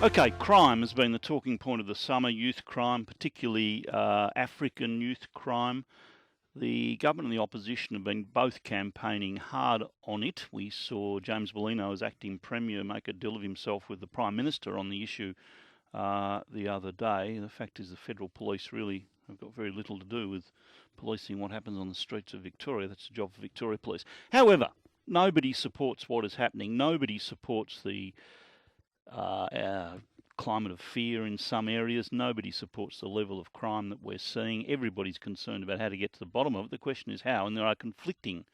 Okay, crime has been the talking point of the summer, youth crime, particularly African youth crime. The government and the opposition have been both campaigning hard on it. We saw James Bellino, as acting Premier, make a deal of himself with the Prime Minister on the issue the other day. The fact is the federal police really have got very little to do with policing what happens on the streets of Victoria. That's the job for Victoria Police. However, nobody supports what is happening. Nobody supports the climate of fear in some areas. Nobody supports the level of crime that we're seeing. Everybody's concerned about how to get to the bottom of it. The question is how, and there are conflicting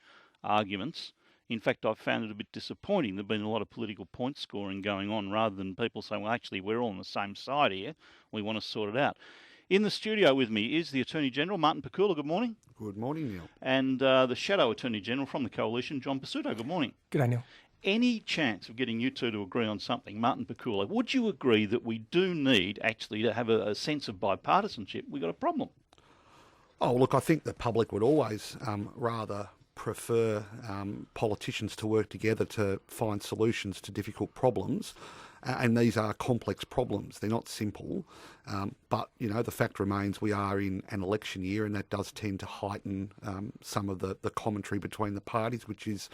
arguments. In fact, I've found it a bit disappointing. There's been a lot of political point scoring going on rather than people saying, well, actually, we're all on the same side here. We want to sort it out. In the studio with me is the Attorney-General, Martin Pakula. Good morning. Good morning, Neil. And the Shadow Attorney-General from the Coalition, John Pesutto. Good morning. G'day, Neil. Any chance of getting you two to agree on something, Martin Pakula, would you agree that we do need actually to have a sense of bipartisanship? We've got a problem. Oh, look, I think the public would always rather prefer politicians to work together to find solutions to difficult problems. And these are complex problems. They're not simple. But, you know, the fact remains we are in an election year, and that does tend to heighten some of the commentary between the parties, which is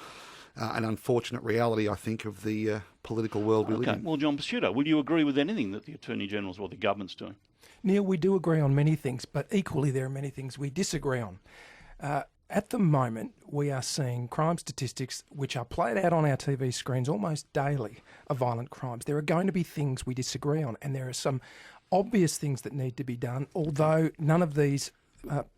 an unfortunate reality, I think, of the political world we live in. Well, John Pesutto, would you agree with anything that the Attorney-General's or the government's doing? Neil, we do agree on many things, but equally there are many things we disagree on. At the moment, we are seeing crime statistics which are played out on our TV screens almost daily of violent crimes. There are going to be things we disagree on, and there are some obvious things that need to be done, although none of these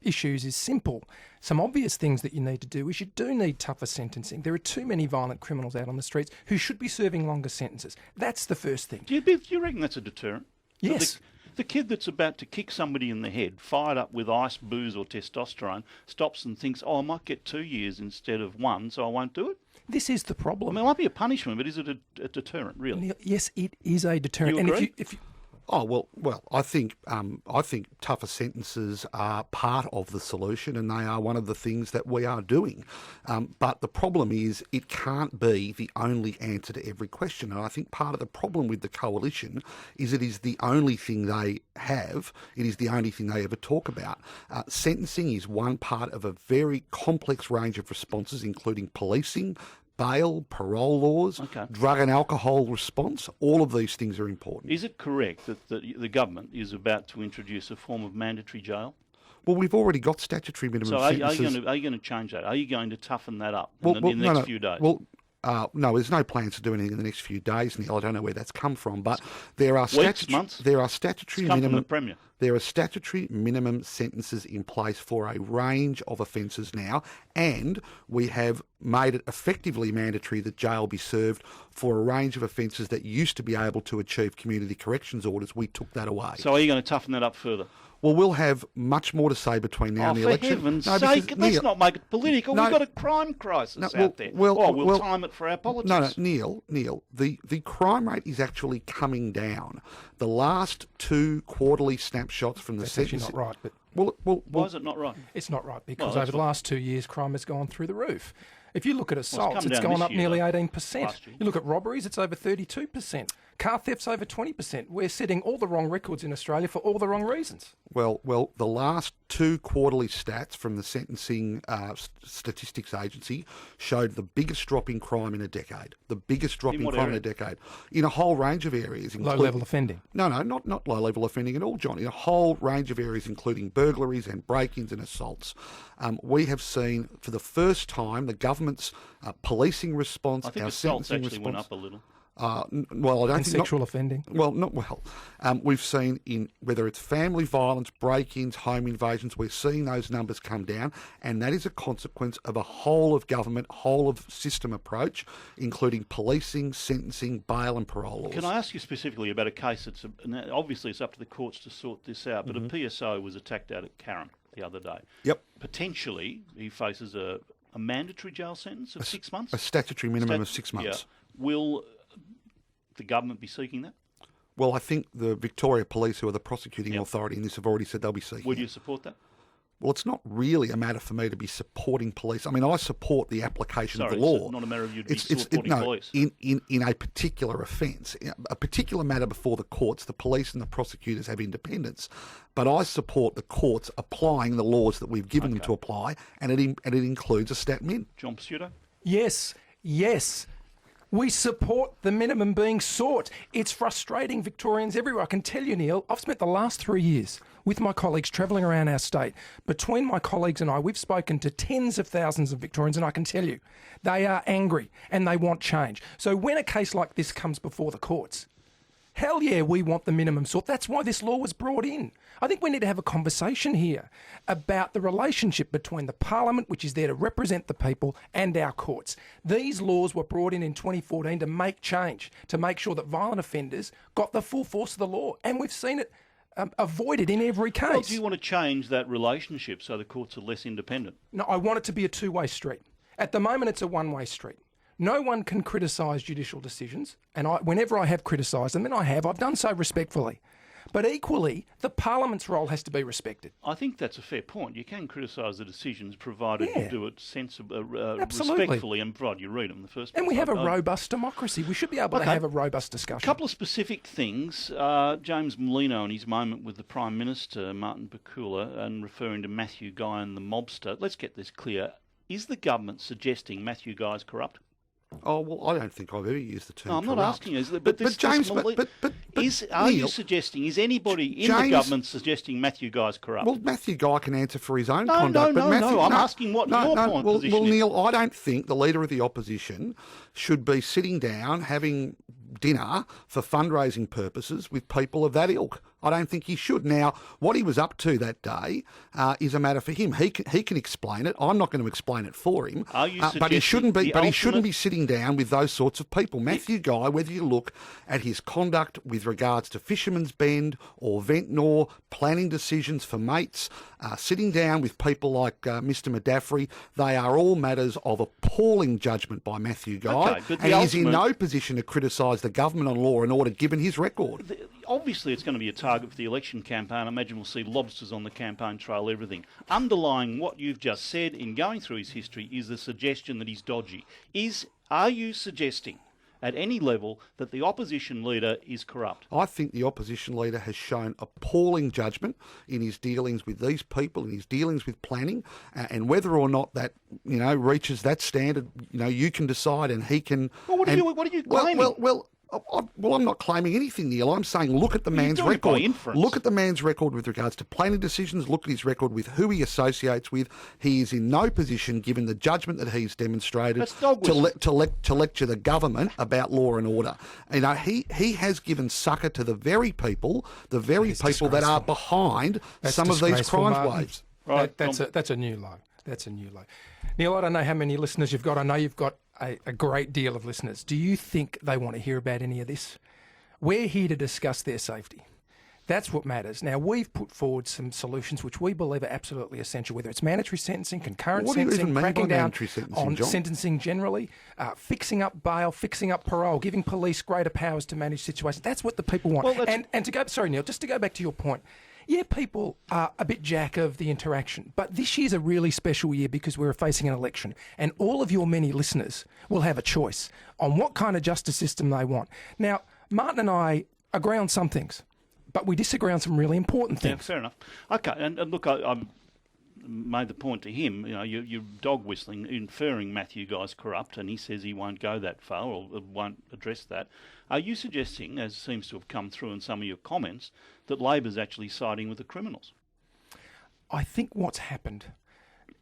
issues is simple. Some obvious things that you need to do is you do need tougher sentencing. There are too many violent criminals out on the streets who should be serving longer sentences. That's the first thing. Do you reckon that's a deterrent? Yes. The kid that's about to kick somebody in the head, fired up with ice, booze or testosterone, stops and thinks, oh, I might get 2 years instead of 1, so I won't do it? This is the I problem. mean, it might be a punishment, but is it a deterrent, really? Neil, yes, it is a deterrent. You agree? And if you Oh, well, I think tougher sentences are part of the solution, and they are one of the things that we are doing. But the problem is it can't be the only answer to every question. And I think part of the problem with the Coalition is it is the only thing they have. It is the only thing they ever talk about. Sentencing is one part of a very complex range of responses, including policing, bail, parole laws, drug and alcohol response. All of these things are important. Is it correct that the government is about to introduce a form of mandatory jail? Well, we've already got statutory minimum sentences. So are you going to change that? Are you going to toughen that up in the next few days? Well, no, there's no plans to do anything in the next few days, Neil. I don't know where that's come from, but there are months? There are statutory It's come minimum. from the Premier. There are statutory minimum sentences in place for a range of offences now, and we have made it effectively mandatory that jail be served for a range of offences that used to be able to achieve community corrections orders. We took that away. So are you going to toughen that up further? Well, we'll have much more to say between now and the election. For heaven's sake, let's not make it political. We've got a crime crisis out there. We'll time it for our politics. No, Neil, the crime rate is actually coming down. The last 2 quarterly snapshots from the that's actually not right, but why is it not right? it's not right because over the last 2 years, crime has gone through the roof. If you look at assaults, it's gone up nearly 18%. You look at robberies, it's over 32%. Car thefts over 20%. We're setting all the wrong records in Australia for all the wrong reasons. Well, the last 2 quarterly stats from the Sentencing Statistics Agency showed the biggest drop in crime in a decade. The biggest drop in crime in a decade. In a whole range of areas. Low-level offending. No, not low-level offending at all, John. In a whole range of areas, including burglaries and break-ins and assaults. We have seen, for the first time, the government's policing response, I think our assaults sentencing actually response. went up a little. Well, I don't And think sexual offending. We've seen in whether it's family violence, break-ins, home invasions, we're seeing those numbers come down, and that is a consequence of a whole of government, whole of system approach, including policing, sentencing, bail and parole laws. Can I ask you specifically about a case that's obviously it's up to the courts to sort this out, but a PSO was attacked out at Karen the other day. Yep. Potentially, he faces a mandatory jail sentence of 6 months. A statutory minimum of 6 months. Yeah. Will the government be seeking that? Well, I think the Victoria Police, who are the prosecuting authority in this, have already said they'll be seeking Would it. you support that? Well, it's not really a matter for me to be supporting police. I mean, I support the application of the Sorry, law. it's not a matter of you to be supporting police. In a particular offence, a particular matter before the courts, the police and the prosecutors have independence. But I support the courts applying the laws that we've given them to apply, and it includes a stat min. John Pesutto? Yes. We support the minimum being sought. It's frustrating Victorians everywhere. I can tell you, Neil, I've spent the last 3 years with my colleagues travelling around our state. Between my colleagues and I, we've spoken to tens of thousands of Victorians, and I can tell you, they are angry and they want change. So when a case like this comes before the courts, hell yeah, we want the minimum sought. That's why this law was brought in. I think we need to have a conversation here about the relationship between the Parliament, which is there to represent the people, and our courts. These laws were brought in 2014 to make change, to make sure that violent offenders got the full force of the law. And we've seen it avoided in every case. Well, do you want to change that relationship so the courts are less independent? No, I want it to be a two-way street. At the moment, it's a one-way street. No one can criticise judicial decisions, and whenever I have criticised them, and I've done so respectfully. But equally, the Parliament's role has to be respected. I think that's a fair point. You can criticise the decisions provided you do it Absolutely. respectfully and provided you read them in the first place. And we have a robust democracy. We should be able to have a robust discussion. A couple of specific things. James Molino in his moment with the Prime Minister, Martin Pakula, and referring to Matthew Guy and the mobster. Let's get this clear. Is the government suggesting Matthew Guy is corrupt? Oh, well, I don't think I've ever used the term No, I'm corrupt. not asking you. But James, are you suggesting, is anybody in the government suggesting Matthew Guy's corrupt? Well, Matthew Guy can answer for his own No, conduct. no, but Matthew, I'm asking what your point position well, is. Neil, I don't think the Leader of the Opposition should be sitting down having dinner for fundraising purposes with people of that ilk. I don't think he should. Now, what he was up to that day is a matter for him. He can explain it. I'm not going to explain it for him. Are you but he shouldn't be. the But he ultimate- shouldn't be sitting down with those sorts of people. Matthew Guy, whether you look at his conduct with regards to Fisherman's Bend or Ventnor, planning decisions for mates, sitting down with people like Mr. Madaffrey, they are all matters of appalling judgment by Matthew Guy, Okay, but and he's in no position to criticise the government on law and order, given his record. Obviously, it's going to be a target for the election campaign. I imagine we'll see lobsters on the campaign trail, everything. Underlying what you've just said in going through his history is the suggestion that he's dodgy. Are you suggesting at any level that the opposition leader is corrupt? I think the opposition leader has shown appalling judgment in his dealings with these people, in his dealings with planning, and whether or not that reaches that standard, you can decide, and he can. Well, what are you claiming? Well, I'm not claiming anything, Neil. I'm saying look at the man's doing it by record. inference. Look at the man's record with regards to planning decisions. Look at his record with who he associates with. He is in no position, given the judgment that he's demonstrated, That's dog to lecture the government about law and order. He has given succour to the very people that are behind some of these crime waves. Right, That's a new low. That's a new low. Neil, I don't know how many listeners you've got. I know you've got a great deal of listeners. Do you think they want to hear about any of this? We're here to discuss their safety. That's what matters. Now, we've put forward some solutions which we believe are absolutely essential, whether it's mandatory sentencing, concurrent What do you sentencing, even mean by cracking down mandatory sentencing, on John? sentencing generally, fixing up bail, fixing up parole, giving police greater powers to manage situations. That's what the people want. Well, and to go, sorry, Neil, just to go back to your point, yeah, people are a bit jack of the interaction, but this year's a really special year because we're facing an election, and all of your many listeners will have a choice on what kind of justice system they want. Now, Martin and I agree on some things, but we disagree on some really important Yeah, things. fair enough. Okay, and look, I made the point to him, you're dog whistling, inferring Matthew Guy's corrupt, and he says he won't go that far or won't address that. Are you suggesting, as seems to have come through in some of your comments, that Labor's actually siding with the criminals? I think what's happened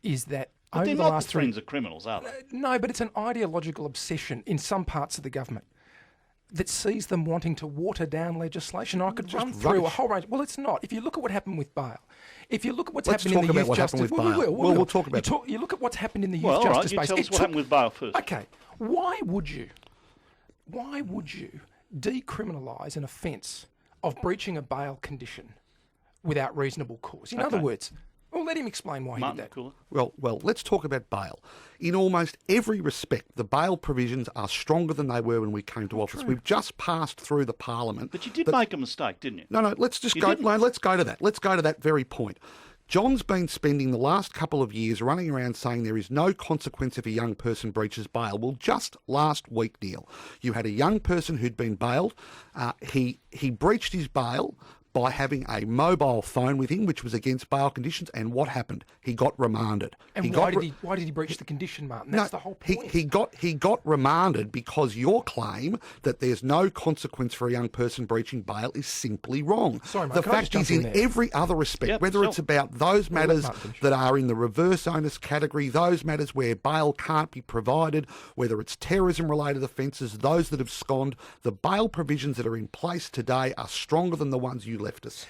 is that But over they're the not last the friends of criminals, are they? No, but it's an ideological obsession in some parts of the government that sees them wanting to water down legislation. I could run through a rubbish. whole range. Well, it's not. If you look at what happened with bail, if you look at what's Let's happened in talk the about youth what justice, happened with bail. We'll talk about that. You look at what's happened in the youth Well, all right, justice you space. tell us what happened with bail first. Okay, why would you decriminalise an offence of breaching a bail condition without reasonable cause? In other words, well, let him explain why Martin he did that. Pakula? Well, let's talk about bail. In almost every respect, the bail provisions are stronger than they were when we came to office. We've just passed through the Parliament. But you did make a mistake, didn't you? No, let's just You go. didn't. No, let's go to that. Let's go to that very point. John's been spending the last couple of years running around saying there is no consequence if a young person breaches bail. Well, just last week, Neil, you had a young person who'd been bailed. He breached his bail by having a mobile phone with him, which was against bail conditions. And what happened? He got remanded. And why did he breach the condition, Martin? That's the whole point. He got remanded because your claim that there's no consequence for a young person breaching bail is simply wrong. Sorry, mate, the can I fact just is, jump in in there? every other respect, Yep, whether it's about those matters Martin. that are in the reverse onus category, those matters where bail can't be provided, whether it's terrorism-related offences, those that have sconned, the bail provisions that are in place today are stronger than the ones you left us.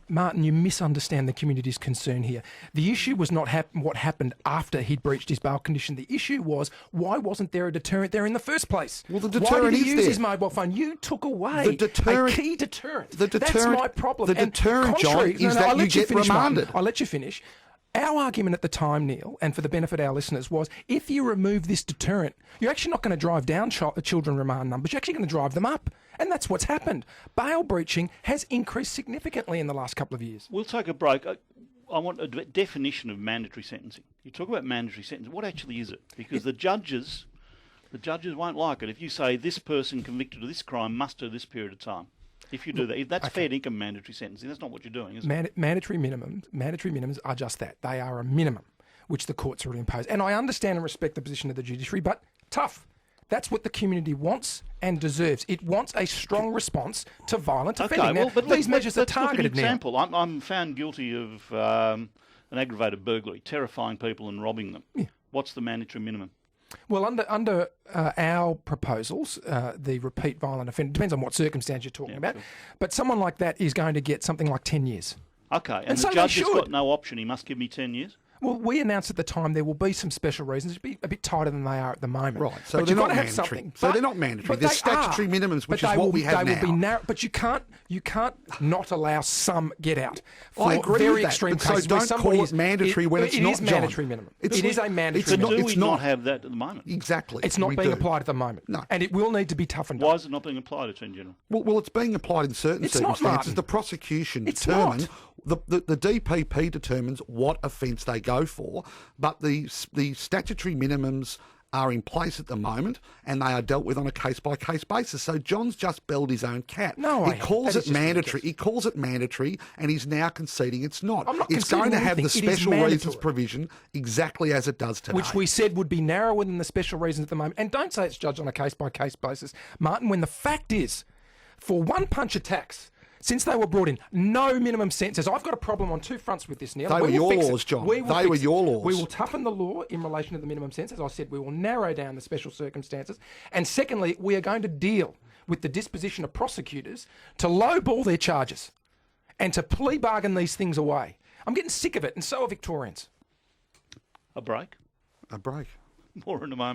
Martin, you misunderstand the community's concern here. The issue was not what happened after he'd breached his bail condition. The issue was, why wasn't there a deterrent there in the first place? Well, the deterrent why did he is use there. his mobile phone? You took away a key deterrent. That's my problem. The deterrent, John, is that you get remanded. I'll let you finish. Our argument at the time, Neil, and for the benefit of our listeners, was if you remove this deterrent, you're actually not going to drive down children remand numbers, you're actually going to drive them up. And that's what's happened. Bail breaching has increased significantly in the last couple of years. We'll take a break. I want a definition of mandatory sentencing. You talk about mandatory sentencing. What actually is it? Because the judges won't like it if you say this person convicted of this crime must do this period of time. If you do that, if that's fair income mandatory sentencing, that's not what you're doing, is it? Mandatory minimums are just that. They are a minimum, which the courts already impose. And I understand and respect the position of the judiciary, but tough. That's what the community wants and deserves. It wants a strong response to violent offending. Now, but these measures are targeted an example. I'm found guilty of an aggravated burglary, terrifying people and robbing them. Yeah. What's the mandatory minimum? Well, under our proposals, the repeat violent offender, depends on what circumstance you're talking about, sure. but someone like that is going to get something like 10 years. Okay, and the so judge has should. got no option. He must give me 10 years? Well, we announced at the time there will be some special reasons. It'll be a bit tighter than they are at the moment. Right, so but they're you've not got to have mandatory. something. So they're not mandatory. They're statutory minimums, which is what we have They now. will be narrow, but you can't not allow some get out for I agree very with that, extreme but so cases. don't call it mandatory when it's not, It is mandatory John. minimum. It's It is a mandatory minimum. Do we not have that at the moment? Exactly. It's not we being do. applied at the moment. No. And it will need to be toughened up. Why is it not being applied, Attorney General? Well, it's being applied in certain It's not, circumstances. Martin. The prosecution It's determine not. the DPP determines what offence they go for, but the statutory minimums are in place at the moment, and they are dealt with on a case-by-case basis. So John's just belled his own cat. No, he calls that it is just mandatory. ridiculous. He calls it mandatory, and he's now conceding it's not. I'm not It's going to conceding have the anything. It is special reasons mandatory. provision exactly as it does today. Which we said would be narrower than the special reasons at the moment. And don't say it's judged on a case-by-case basis, Martin, when the fact is, for one-punch attacks, since they were brought in, no minimum sentences. I've got a problem on two fronts with this, Neil. They were your laws, John. They were your laws. We will toughen the law in relation to the minimum sentence. As I said, we will narrow down the special circumstances. And secondly, we are going to deal with the disposition of prosecutors to lowball their charges and to plea bargain these things away. I'm getting sick of it, and so are Victorians. A break? A break. More in a moment.